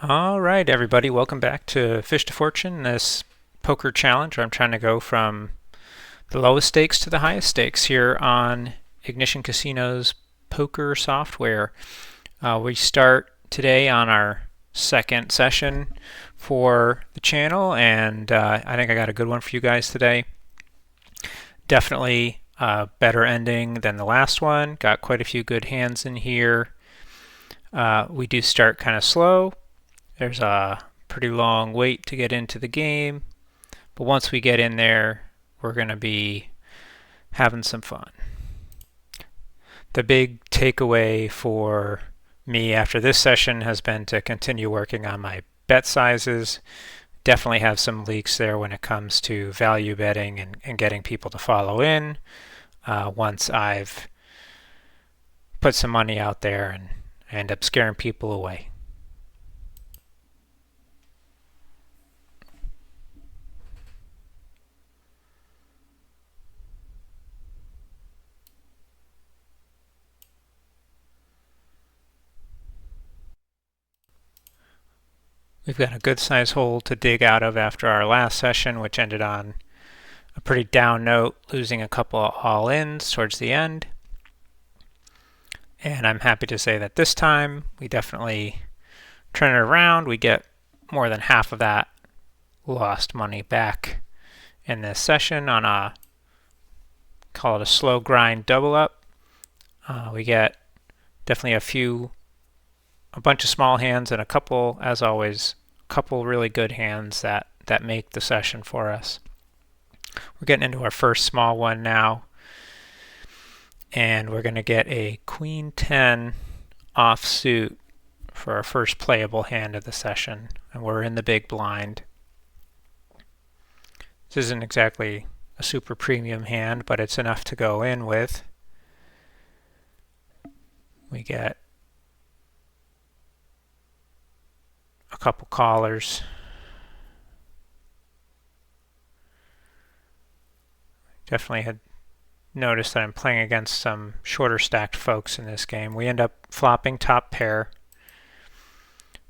All right, everybody, welcome back to Fish to Fortune, this poker challenge where I'm trying to go from the lowest stakes to the highest stakes here on Ignition Casino's poker software. We start today on our second session for the channel, and I think I got a good one for you guys today. Definitely a better ending than the last one. Got quite a few good hands in here. We do start kind of slow. There's a pretty long wait to get into the game, but once we get in there, we're going to be having some fun. The big takeaway for me after this session has been to continue working on my bet sizes. Definitely have some leaks there when it comes to value betting and getting people to follow in once I've put some money out there and I end up scaring people away. We've got a good size hole to dig out of after our last session, which ended on a pretty down note, losing a couple of all-ins towards the end. And I'm happy to say that this time we definitely turn it around. We get more than half of that lost money back in this session on a, call it a slow grind double up. We get definitely a bunch of small hands and a couple, as always, a couple really good hands that make the session for us. We're getting into our first small one now, and we're going to get a Queen 10 offsuit for our first playable hand of the session, and we're in the big blind. This isn't exactly a super premium hand, but it's enough to go in with. We get a couple callers. Definitely had noticed that I'm playing against some shorter stacked folks in this game. We end up flopping top pair,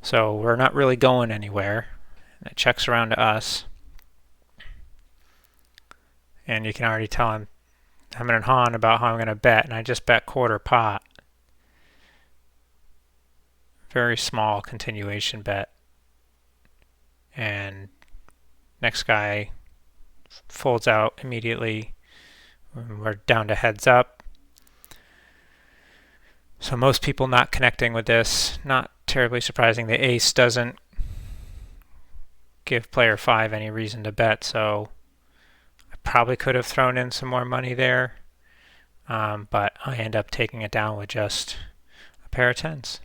so we're not really going anywhere. It checks around to us, and you can already tell I'm having a hon about how I'm going to bet, and I just bet quarter pot. Very small continuation bet, and next guy folds out immediately. We're down to heads up. So most people not connecting with this. Not terribly surprising. The ace doesn't give player 5 any reason to bet, so I probably could have thrown in some more money there, but I end up taking it down with just a pair of tens.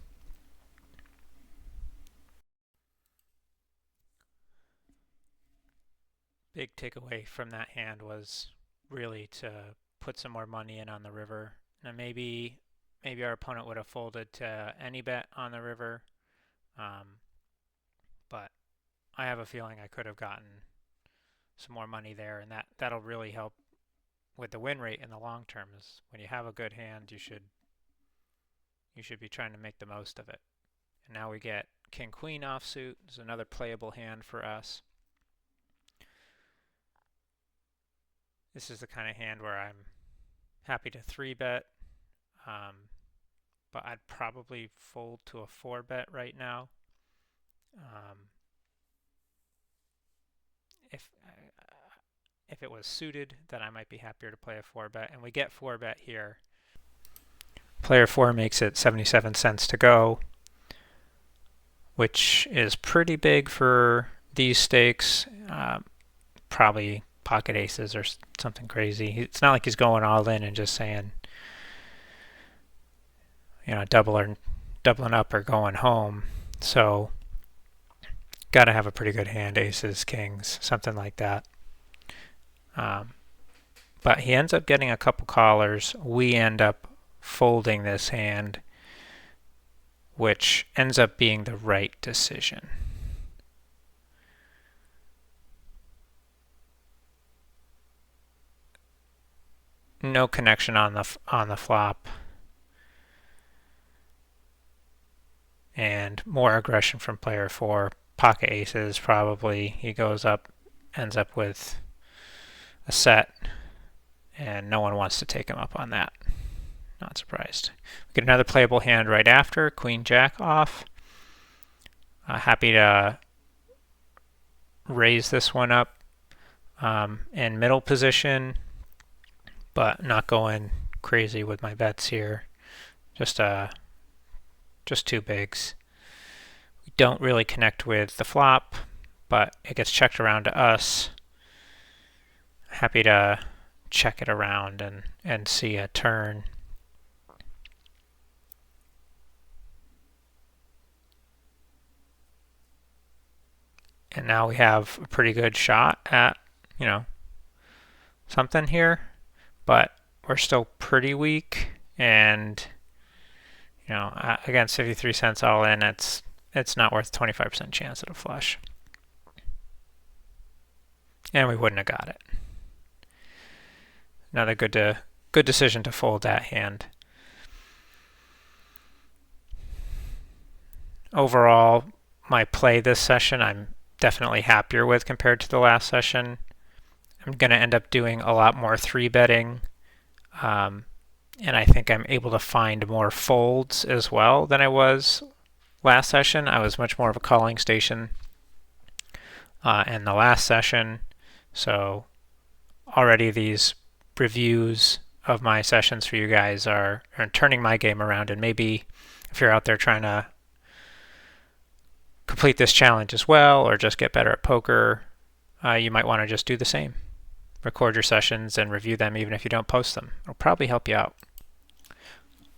Big takeaway from that hand was really to put some more money in on the river. Now maybe our opponent would have folded to any bet on the river, but I have a feeling I could have gotten some more money there, and that'll really help with the win rate in the long term. Is when you have a good hand, you should be trying to make the most of it. And now we get King Queen offsuit. This is another playable hand for us. This is the kind of hand where I'm happy to 3-bet, but I'd probably fold to a 4-bet right now. If it was suited, then I might be happier to play a 4-bet, and we get 4-bet here. Player 4 makes it 77 cents to go, which is pretty big for these stakes. Probably pocket aces or something crazy. It's not like he's going all in and just saying, doubling up or going home. So, got to have a pretty good hand, aces, kings, something like that. But he ends up getting a couple callers. We end up folding this hand, which ends up being the right decision. No connection on the flop, and more aggression from player 4. Pocket aces probably. He goes up, ends up with a set, and no one wants to take him up on that. Not surprised. We get another playable hand right after, Queen Jack off. Happy to raise this one up in middle position, but not going crazy with my bets here. Just two bigs. We don't really connect with the flop, but it gets checked around to us. Happy to check it around and see a turn. And now we have a pretty good shot at, something here, but we're still pretty weak, and against 53 cents all in, it's not worth 25% chance at a flush. And we wouldn't have got it. Another good decision to fold that hand. Overall, my play this session I'm definitely happier with compared to the last session. I'm going to end up doing a lot more 3-betting, and I think I'm able to find more folds as well than I was last session. I was much more of a calling station in the last session, so already these reviews of my sessions for you guys are turning my game around, and maybe if you're out there trying to complete this challenge as well or just get better at poker, you might want to just do the same. Record your sessions and review them even if you don't post them. It'll probably help you out.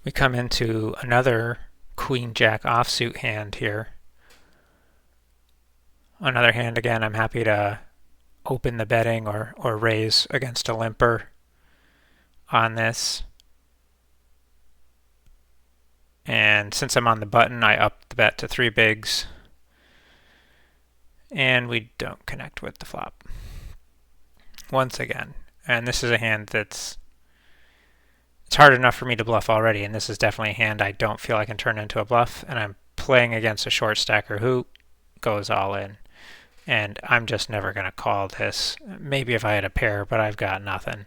We come into another Queen Jack offsuit hand here. Another hand again, I'm happy to open the betting or raise against a limper on this. And since I'm on the button, I up the bet to 3 bigs. And we don't connect with the flop once again. And this is a hand it's hard enough for me to bluff already, and this is definitely a hand I don't feel I can turn into a bluff, and I'm playing against a short stacker who goes all in. And I'm just never going to call this. Maybe if I had a pair, but I've got nothing.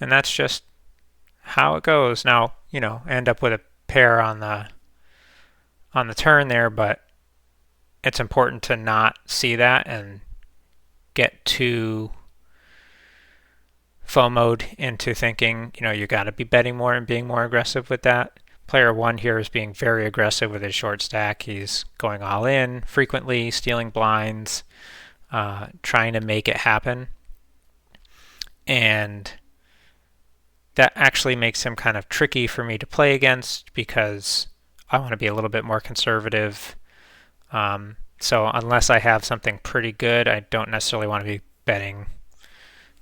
And that's just how it goes. Now, I end up with a pair on the turn there, but it's important to not see that and get too FOMO'd into thinking, you got to be betting more and being more aggressive with that. Player 1 here is being very aggressive with his short stack. He's going all in frequently, stealing blinds, trying to make it happen. And that actually makes him kind of tricky for me to play against because I want to be a little bit more conservative. So unless I have something pretty good, I don't necessarily want to be betting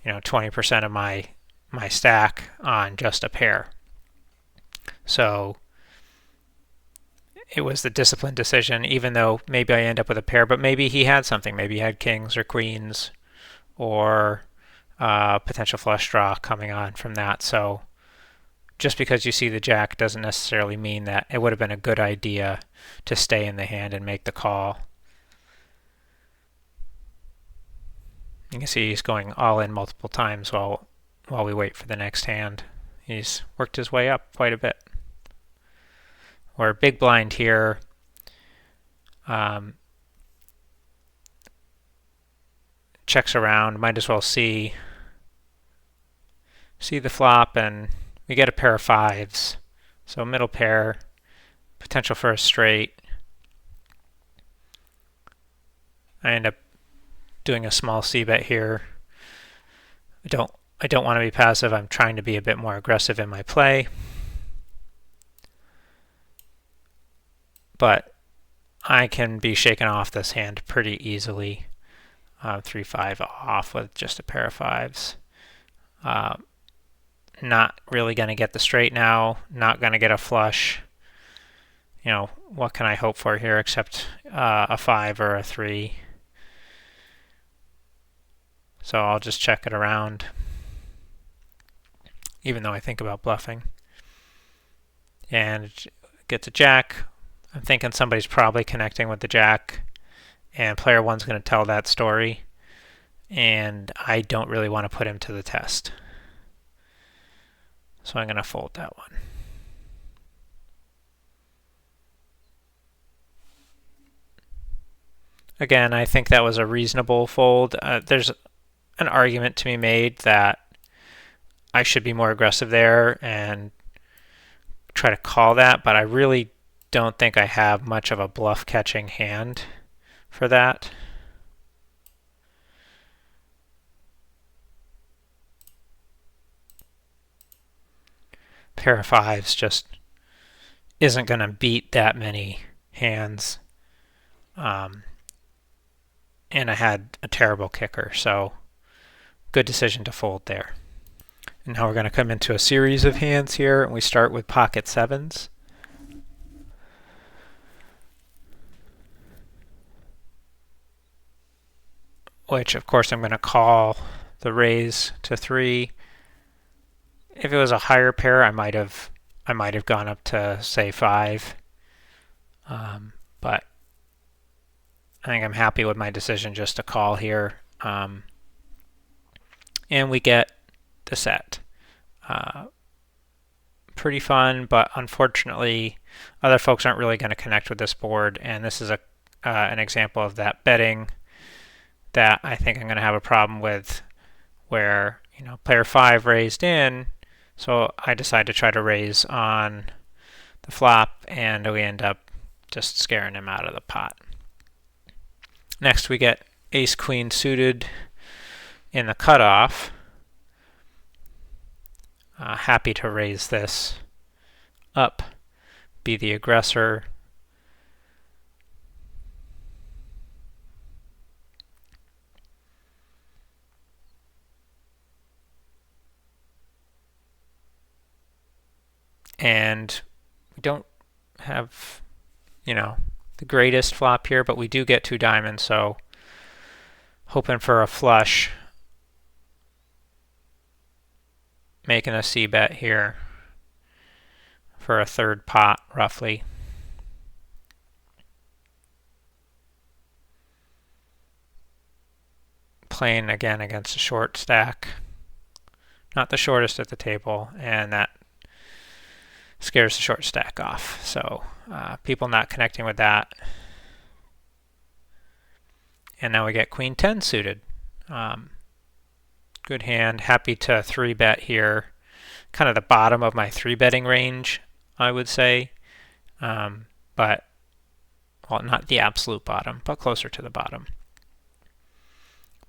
20% of my stack on just a pair. So it was the disciplined decision, even though maybe I end up with a pair, but maybe he had something. Maybe he had kings or queens or potential flush draw coming on from that. So just because you see the jack doesn't necessarily mean that it would have been a good idea to stay in the hand and make the call. You can see he's going all in multiple times while we wait for the next hand. He's worked his way up quite a bit. We're big blind here. Checks around, might as well see the flop, and we get a pair of 5s. So middle pair, potential for a straight. I end up doing a small c-bet here. I don't want to be passive. I'm trying to be a bit more aggressive in my play. But I can be shaken off this hand pretty easily. 3-5 off with just a pair of 5s. Not really going to get the straight now. Not going to get a flush. What can I hope for here except a 5 or a 3? So I'll just check it around. even though I think about bluffing. And it gets a jack. I'm thinking somebody's probably connecting with the jack, and player one's going to tell that story, and I don't really want to put him to the test. So I'm going to fold that one. Again, I think that was a reasonable fold. There's an argument to be made that I should be more aggressive there and try to call that, but I really don't think I have much of a bluff catching hand for that. Pair of fives just isn't going to beat that many hands. And I had a terrible kicker, so good decision to fold there. And now we're going to come into a series of hands here, and we start with pocket sevens. Which, of course, I'm going to call the raise to 3. If it was a higher pair, I might have gone up to, say, 5. But I think I'm happy with my decision just to call here. And we get the set. Pretty fun, but unfortunately, other folks aren't really going to connect with this board, and this is an example of that betting that I think I'm going to have a problem with, where player 5 raised in, so I decide to try to raise on the flop, and we end up just scaring him out of the pot. Next, we get ace-queen suited in the cutoff. Happy to raise this up, be the aggressor. And we don't have, the greatest flop here, but we do get 2 diamonds, so hoping for a flush. Making a c-bet here for a 3rd pot, roughly. Playing again against a short stack. Not the shortest at the table, and that scares the short stack off. So people not connecting with that. And now we get queen 10 suited. Good hand. Happy to 3-bet here. Kind of the bottom of my 3-betting range, I would say. But, well, not the absolute bottom, but closer to the bottom.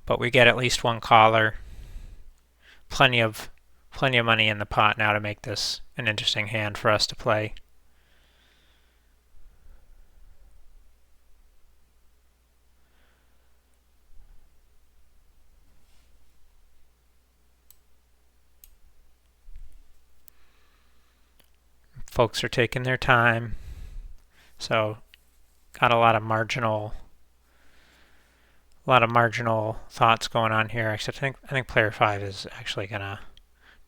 But we get at least 1 caller. Plenty of money in the pot now to make this an interesting hand for us to play. Folks are taking their time, so got a lot of marginal thoughts going on here. Except I think player 5 is actually gonna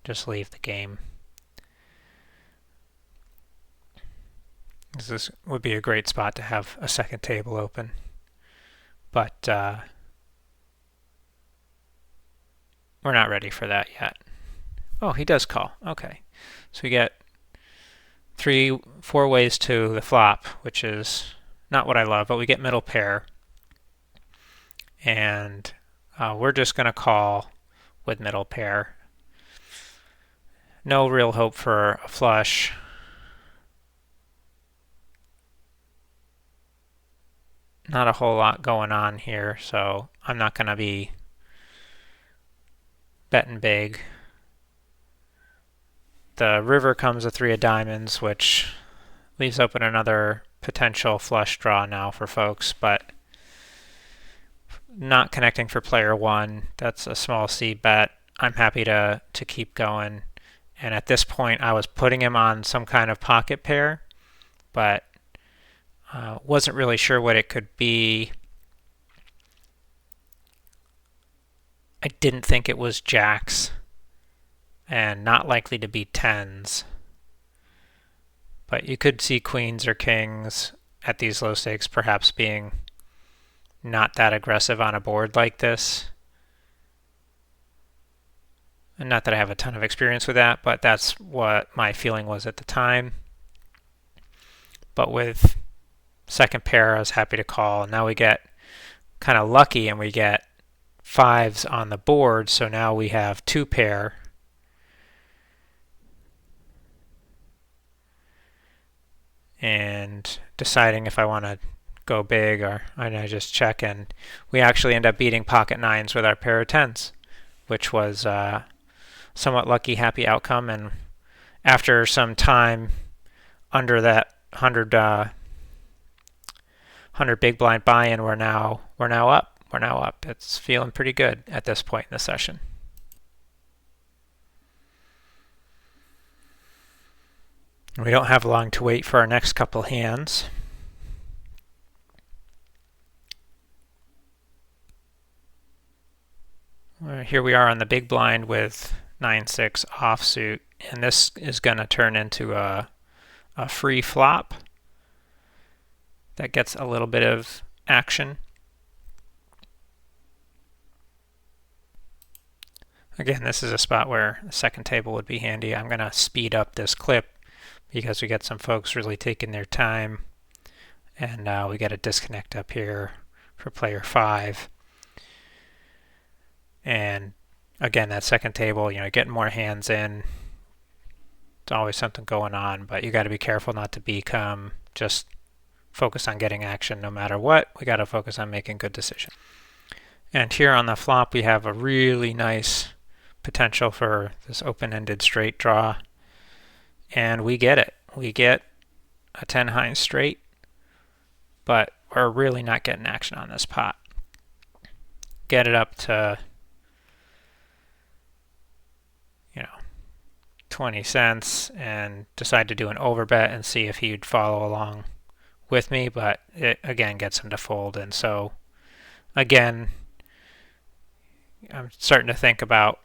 just leave the game. This would be a great spot to have a second table open, but we're not ready for that yet. Oh, he does call. Okay, so we get 4 ways to the flop, which is not what I love, but we get middle pair. And we're just going to call with middle pair. No real hope for a flush. Not a whole lot going on here, so I'm not going to be betting big. The river comes a 3 of diamonds, which leaves open another potential flush draw now for folks, but not connecting for player 1. That's a small C bet. I'm happy to keep going. And at this point, I was putting him on some kind of pocket pair, but wasn't really sure what it could be. I didn't think it was jacks. and not likely to be tens. But you could see queens or kings at these low stakes perhaps being not that aggressive on a board like this. And not that I have a ton of experience with that, but that's what my feeling was at the time. But with second pair, I was happy to call. Now we get kind of lucky and we get fives on the board, so now we have two pair. And deciding if I want to go big or I just check, and we actually end up beating pocket nines with our pair of tens, which was a somewhat lucky, happy outcome. And after some time under that 100 big blind buy-in, we're now up. We're now up. It's feeling pretty good at this point in the session. We don't have long to wait for our next couple hands. Here we are on the big blind with 9-6 offsuit, and this is going to turn into a free flop that gets a little bit of action. Again, this is a spot where the second table would be handy. I'm going to speed up this clip because we get some folks really taking their time, and we get a disconnect up here for player 5. And again, that second table, getting more hands in. It's always something going on, but you got to be careful not to become just focus on getting action no matter what. We got to focus on making good decisions. And here on the flop, we have a really nice potential for this open-ended straight draw. And we get it. We get a 10 high straight, but we're really not getting action on this pot. Get it up to 20 cents and decide to do an overbet and see if he'd follow along with me, but it again gets him to fold. And so again, I'm starting to think about,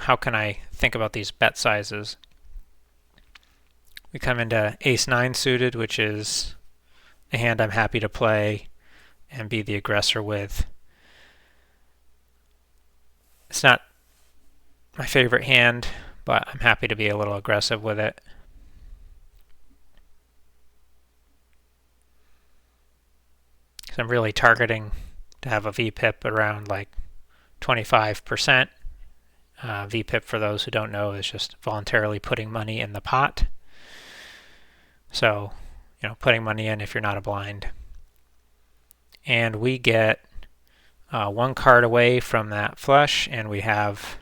how can I think about these bet sizes? We come into ace-9 suited, which is a hand I'm happy to play and be the aggressor with. It's not my favorite hand, but I'm happy to be a little aggressive with it. So I'm really targeting to have a VPIP around like 25%. VPIP, for those who don't know, is just voluntarily putting money in the pot. So, putting money in if you're not a blind. And we get one card away from that flush, and we have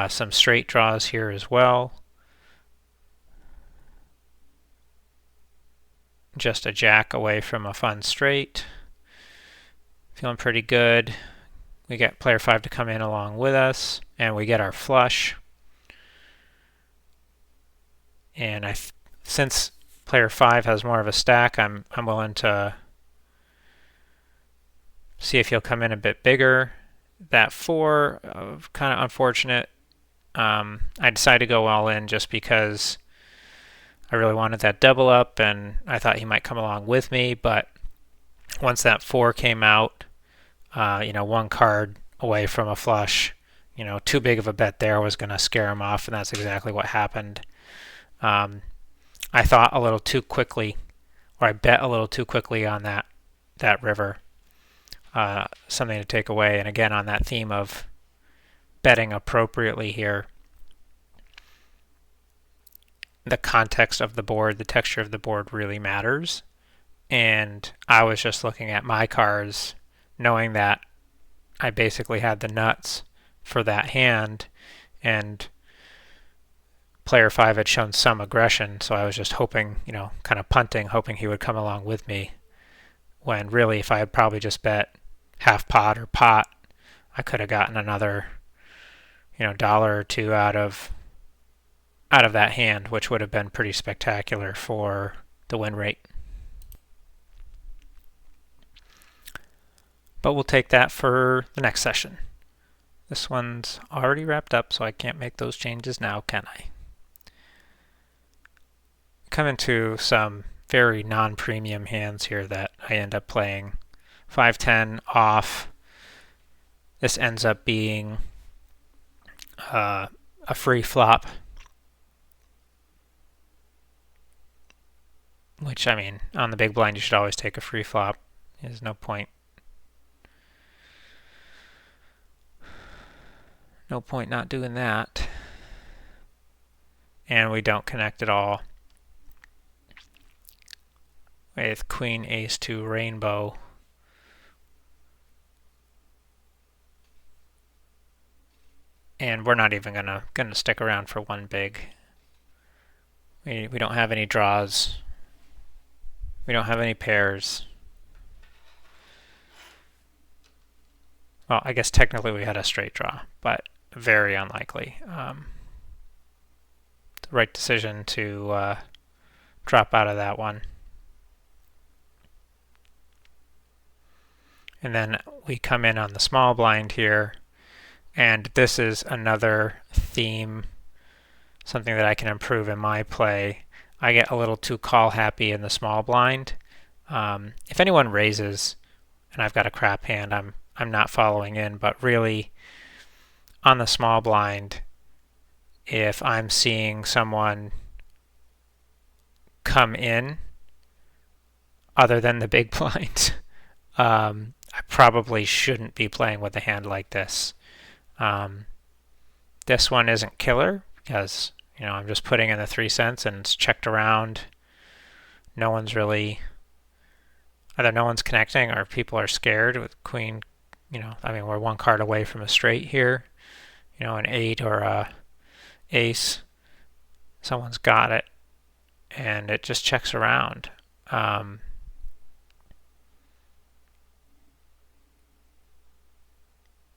some straight draws here as well. Just a jack away from a fun straight. Feeling pretty good. We get player 5 to come in along with us, and we get our flush. And since player 5 has more of a stack, I'm willing to see if he'll come in a bit bigger. That 4, kind of unfortunate. I decided to go all in just because I really wanted that double up, and I thought he might come along with me. But once that 4 came out, one card away from a flush, too big of a bet there was going to scare him off, and that's exactly what happened. I thought a little too quickly, or I bet a little too quickly on that river. Something to take away. And again, on that theme of betting appropriately here, the context of the board, the texture of the board really matters. And I was just looking at my cards, knowing that I basically had the nuts for that hand, and player 5 had shown some aggression, so I was just hoping, kind of punting, hoping he would come along with me, when really if I had probably just bet half pot or pot, I could have gotten another, dollar or two out of that hand, which would have been pretty spectacular for the win rate. But we'll take that for the next session. This one's already wrapped up, so I can't make those changes now, can I? Come into some very non-premium hands here that I end up playing. 5-10 off. This ends up being a free flop, which, I mean, on the big blind you should always take a free flop. There's no point. No point not doing that. And we don't connect at all with queen ace 2 rainbow. And we're not even gonna stick around for one big. We don't have any draws. We don't have any pairs. Well, I guess technically we had a straight draw, but very unlikely. The right decision to drop out of that one. And then we come in on the small blind here, and this is another theme, something that I can improve in my play. I get a little too call happy in the small blind. If anyone raises and I've got a crap hand, I'm not following in, but really on the small blind, if I'm seeing someone come in other than the big blind, I probably shouldn't be playing with a hand like this. This one isn't killer because, you know, I'm just putting in the 3 cents and it's checked around. No one's really, either no one's connecting or people are scared with queen. You know, I mean, we're one card away from a straight here. You know, an 8 or a ace. Someone's got it, and it just checks around.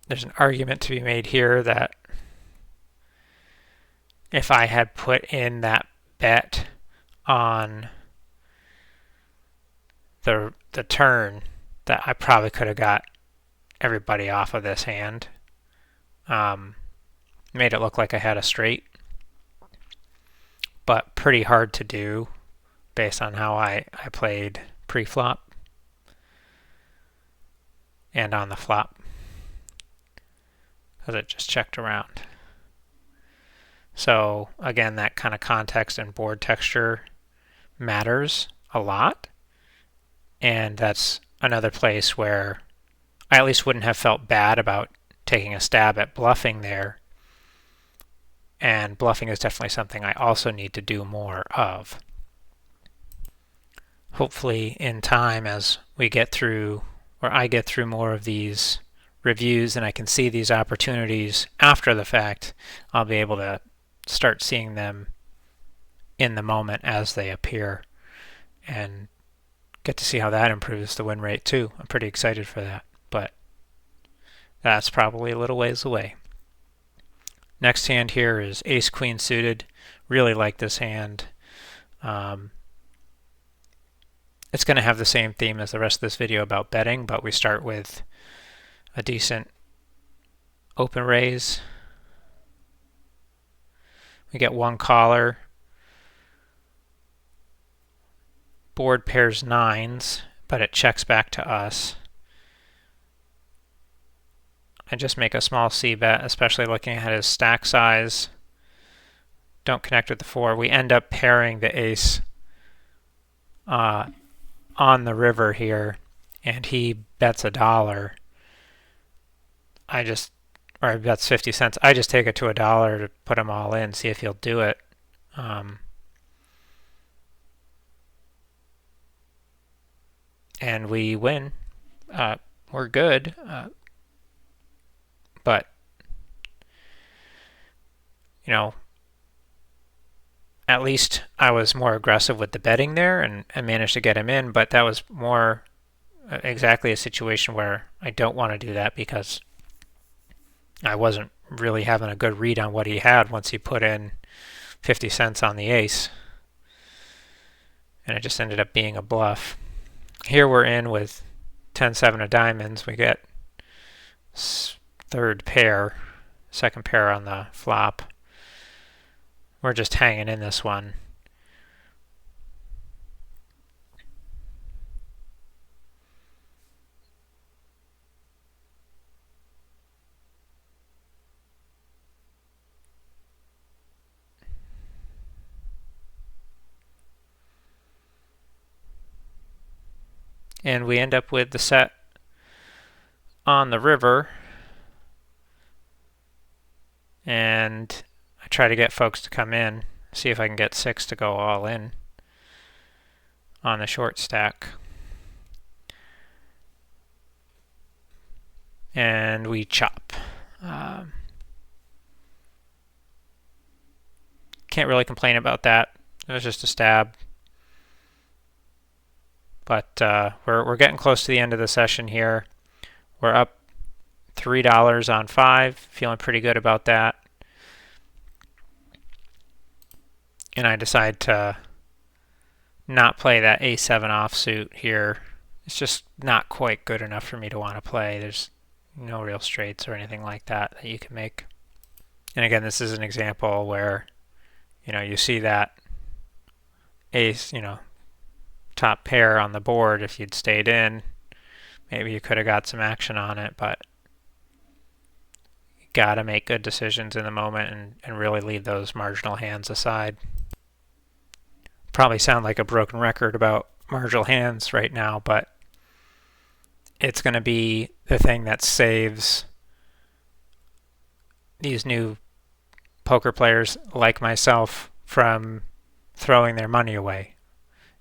There's an argument to be made here that if I had put in that bet on the turn, that I probably could have got everybody off of this hand. Made it look like I had a straight, but pretty hard to do based on how I played pre-flop and on the flop, because it just checked around. So again, that kind of context and board texture matters a lot, and that's another place where I at least wouldn't have felt bad about taking a stab at bluffing there. And bluffing is definitely something I also need to do more of. Hopefully in time, as we get through, or I get through more of these reviews and I can see these opportunities after the fact, I'll be able to start seeing them in the moment as they appear and get to see how that improves the win rate too. I'm pretty excited for that, but that's probably a little ways away. Next hand here is ace-queen suited. Really like this hand. It's going to have the same theme as the rest of this video about betting, but we start with a decent open raise. We get one caller. Board pairs nines, but it checks back to us. I just make a small C bet, especially looking at his stack size. Don't connect with the 4. We end up pairing the ace on the river here, and he bets $1. Or he bets 50 cents. I just take it to $1 to put him all in, see if he'll do it. And we win. We're good. But, you know, at least I was more aggressive with the betting there and managed to get him in, but that was more exactly a situation where I don't want to do that because I wasn't really having a good read on what he had once he put in 50 cents on the ace. And it just ended up being a bluff. Here we're in with 10-7 of diamonds. We get third pair, second pair on the flop. We're just hanging in this one. And we end up with the set on the river. And I try to get folks to come in, see if I can get 6 to go all in on the short stack. And we chop. Can't really complain about that. It was just a stab. But we're getting close to the end of the session here. We're up $3 on 5, feeling pretty good about that. And I decide to not play that A7 offsuit here. It's just not quite good enough for me to want to play. There's no real straights or anything like that that you can make. And again, this is an example where, you see that ace, top pair on the board. If you'd stayed in, maybe you could have got some action on it, but you gotta make good decisions in the moment and really leave those marginal hands aside. Probably sound like a broken record about marginal hands right now, but it's going to be the thing that saves these new poker players like myself from throwing their money away,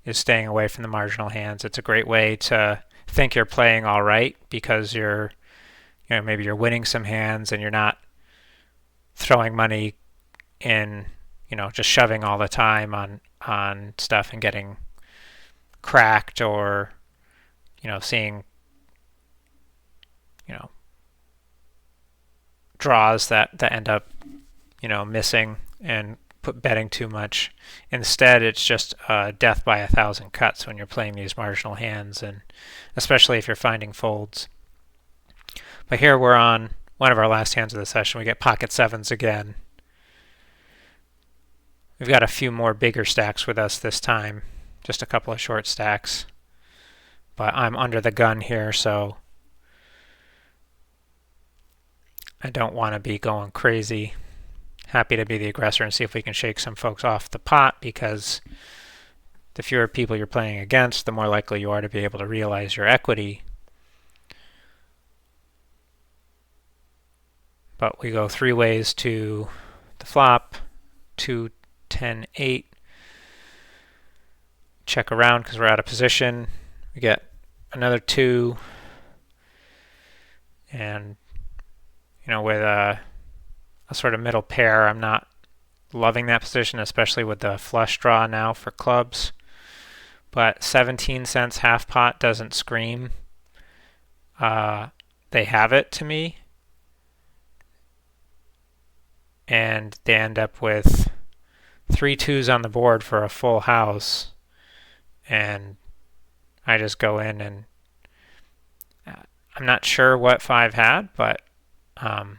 is staying away from the marginal hands. It's a great way to think you're playing all right because you're, maybe you're winning some hands and you're not throwing money in, just shoving all the time on stuff and getting cracked or, seeing, draws that end up, missing and betting too much. Instead, it's just death by 1,000 cuts when you're playing these marginal hands, and especially if you're finding folds. But here we're on one of our last hands of the session. We get pocket sevens again. We've got a few more bigger stacks with us this time, just a couple of short stacks. But I'm under the gun here, so I don't want to be going crazy. Happy to be the aggressor and see if we can shake some folks off the pot, because the fewer people you're playing against, the more likely you are to be able to realize your equity. But we go 3 ways to the flop, 2, 10, 8. Check around because we're out of position. We get another 2. And, with a sort of middle pair, I'm not loving that position, especially with the flush draw now for clubs. But 17 cents half pot doesn't scream. They have it to me. And they end up with 3 2s on the board for a full house. And I just go in and I'm not sure what 5 had, but I'm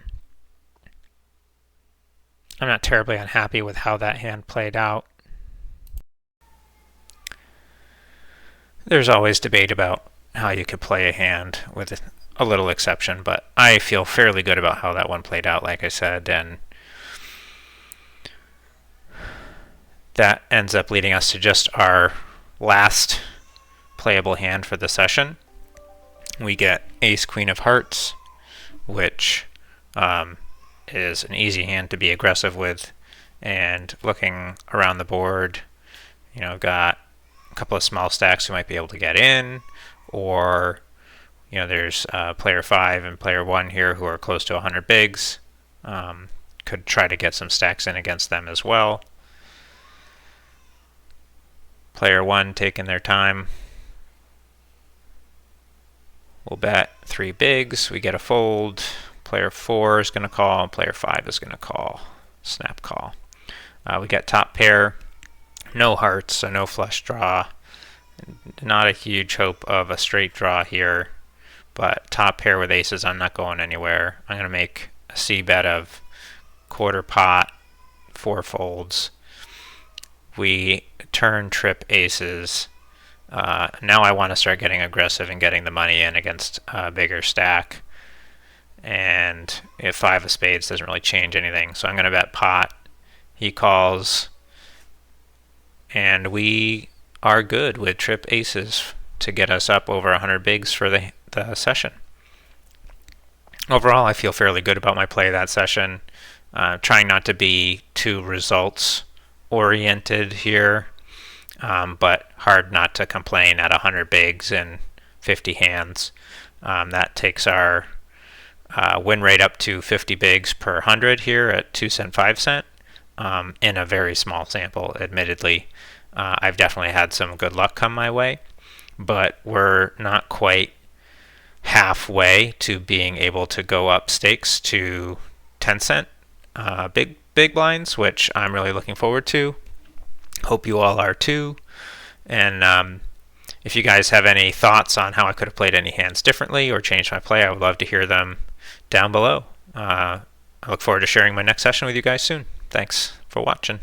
not terribly unhappy with how that hand played out. There's always debate about how you could play a hand with a little exception, but I feel fairly good about how that one played out, like I said, and that ends up leading us to just our last playable hand for the session. We get ace queen of hearts, which is an easy hand to be aggressive with. And looking around the board, got a couple of small stacks who might be able to get in, or there's player 5 and player 1 here who are close to 100 bigs. Could try to get some stacks in against them as well. Player 1 taking their time. We'll bet 3 bigs. We get a fold. Player 4 is going to call. Player 5 is going to call. Snap call. We get top pair. No hearts, so no flush draw. Not a huge hope of a straight draw here. but top pair with aces, I'm not going anywhere. I'm going to make a C bet of quarter pot, 4 folds. We turn trip aces. Now I want to start getting aggressive and getting the money in against a bigger stack. And if 5 of spades doesn't really change anything, so I'm going to bet pot. He calls, and we are good with trip aces to get us up over 100 bigs for the session. Overall, I feel fairly good about my play that session. Trying not to be too results oriented here, but hard not to complain at 100 bigs and 50 hands. That takes our win rate up to 50 bigs per 100 here at 2 cent, 5 cent, in a very small sample, admittedly. I've definitely had some good luck come my way, but we're not quite halfway to being able to go up stakes to 10 cent big blinds, which I'm really looking forward to. Hope you all are too. And if you guys have any thoughts on how I could have played any hands differently or changed my play, I would love to hear them down below. I look forward to sharing my next session with you guys soon. Thanks for watching.